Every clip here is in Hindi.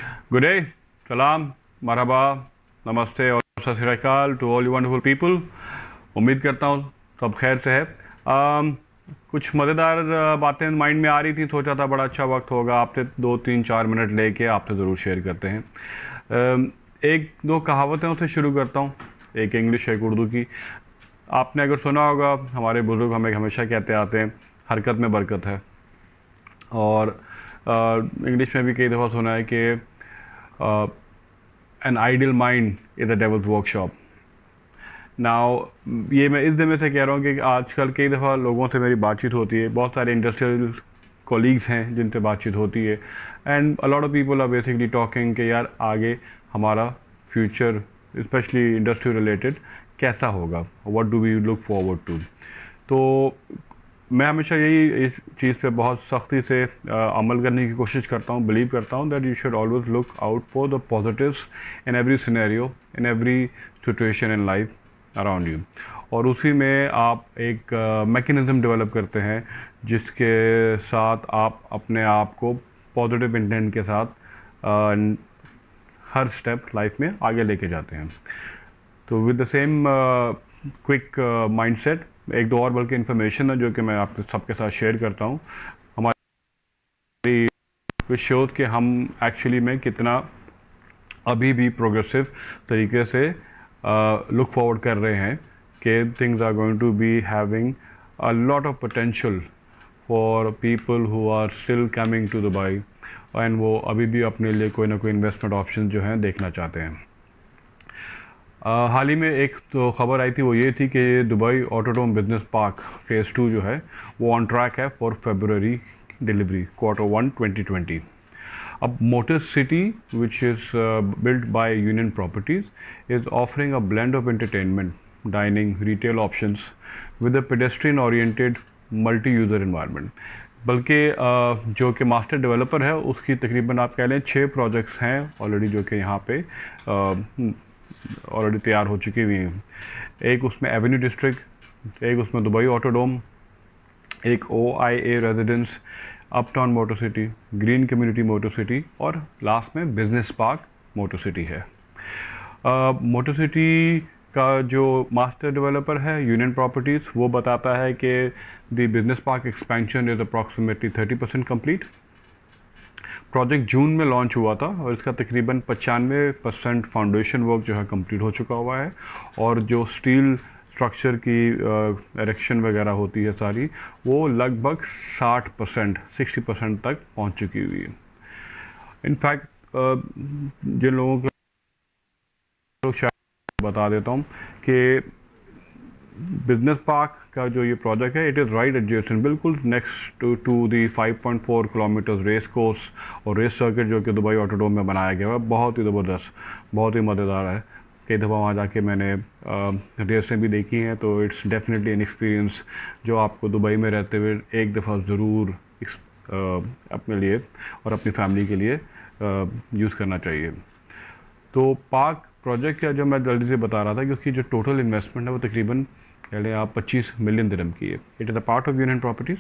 Good day, सलाम, मरहबा, नमस्ते और सत श्री अकाल to all you wonderful people. उम्मीद करता हूँ सब खैर से है। कुछ मज़ेदार बातें माइंड में आ रही थी, सोचा था बड़ा अच्छा वक्त होगा आपसे 2-3-4 मिनट लेके आपसे ज़रूर शेयर करते हैं। एक दो कहावतों से शुरू करता हूँ, एक इंग्लिश एक उर्दू की। आपने अगर सुना होगा, हमारे बुज़ुर्ग हमें हमेशा कहते आते हैं, हरकत में बरकत है। और इंग्लिश में भी कई दफ़ा सुना है कि an ideal mind is a dwells workshop. Now ये मैं इस ज़िम्मे से कह रहा हूँ कि आजकल कई दफ़ा लोगों से मेरी बातचीत होती है, बहुत सारे इंडस्ट्रियल कोलीग्स हैं जिनसे बातचीत होती है, and a lot of people are basically talking कि यार आगे हमारा फ्यूचर स्पेशली इंडस्ट्री रिलेटेड कैसा होगा, what do we look forward to. तो मैं हमेशा यही इस चीज़ पे बहुत सख्ती से अमल करने की कोशिश करता हूँ, बिलीव करता हूँ that you should always look out for the positives in every scenario, in every situation in life around you. और उसी में आप एक मैकेनिज़्म डेवलप करते हैं जिसके साथ आप अपने आप को पॉजिटिव इंटेंट के साथ हर स्टेप लाइफ में आगे लेके जाते हैं। तो with the same quick mindset एक दो और बल्कि इन्फॉर्मेशन है जो कि मैं आपके सबके साथ शेयर करता हूँ, हमारी विच शोज कि हम एक्चुअली में कितना अभी भी प्रोग्रेसिव तरीके से लुक फॉरवर्ड कर रहे हैं कि things are going to be having a lot of potential for people who are still coming to Dubai, and वो अभी भी अपने लिए कोई ना कोई इन्वेस्टमेंट ऑप्शन जो हैं देखना चाहते हैं। हाल ही में एक तो खबर आई थी, वो ये थी कि Dubai autodrome business park phase 2 जो है वो ऑन ट्रैक है फॉर फरवरी डिलीवरी Q1 2020। अब motor city which is built by Union Properties is offering a blend of entertainment, dining, retail options with a pedestrian oriented multi-user environment। बल्कि जो कि मास्टर डेवलपर है उसकी तकरीबन आप कह लें 6 प्रोजेक्ट्स हैं ऑलरेडी जो कि यहाँ पे ऑलरेडी तैयार हो चुकी हुई हैं। एक उसमें एवेन्यू डिस्ट्रिक्ट, एक उसमें दुबई ऑटोडोम, एक OIA residence, uptown motor city, green community motor city और लास्ट में बिजनेस पार्क मोटर सिटी है। मोटर सिटी का जो मास्टर डेवलपर है यूनियन प्रॉपर्टीज़, वो बताता है कि the business park expansion is approximately 30% complete. Project June में लॉन्च हुआ था और इसका तकरीबन 95% फाउंडेशन वर्क जो है कंप्लीट हो चुका हुआ है, और जो स्टील स्ट्रक्चर की एरेक्शन वगैरह होती है सारी, वो लगभग 60% तक पहुंच चुकी हुई है। इनफैक्ट जिन लोगों को शायद बता देता हूँ कि बिजनेस पार्क का जो ये प्रोजेक्ट है, इट इज़ राइट एडजेसेंट, बिल्कुल next to the 5.4 kilometre race course और रेस सर्किट जो कि दुबई ऑटोड्रोम में बनाया गया है। बहुत ही ज़बरदस्त, बहुत ही मज़ेदार है। कई दफ़ा वहाँ जाके मैंने रेसें भी देखी हैं, तो इट्स डेफिनेटली एन एक्सपीरियंस जो आपको दुबई में रहते हुए एक दफ़ा ज़रूर अपने लिए और अपनी फैमिली के लिए यूज़ करना चाहिए। तो पार्क प्रोजेक्ट का जो मैं जल्दी से बता रहा था कि उसकी जो टोटल इन्वेस्टमेंट है वो तकरीबन कह लें आप 25 मिलियन दिरहम की है। It is a part of union properties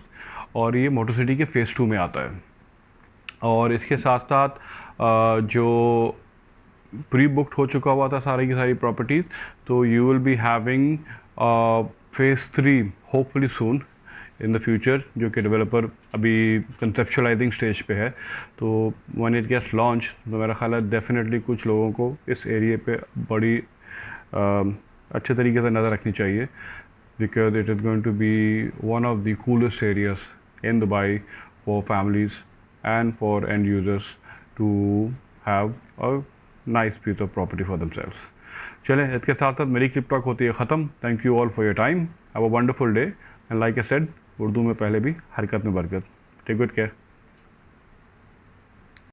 और ये मोटर सिटी के फ़ेज़ 2 में आता है। और इसके साथ साथ जो प्री बुक्ड हो चुका हुआ था सारी की सारी प्रॉपर्टीज़, तो you will be having phase 3 hopefully soon in the future, जो कि डेवलपर अभी कंसेप्चुअलाइजिंग स्टेज पे है। तो व्हेन इट गेट्स लॉन्च तो मेरा ख्याल है डेफिनेटली कुछ लोगों को इस एरिया पे बड़ी अच्छे तरीके से नज़र रखनी चाहिए, because it is going to be one of the coolest areas in Dubai for families and for end users to have a nice piece of property for themselves. चलें, इसके साथ साथ मेरी क्लिप टॉक होती है ख़त्म। Thank you all for your time, have a wonderful day, and like I said, Urdu में पहले भी हरकत में बरकत। Take good care.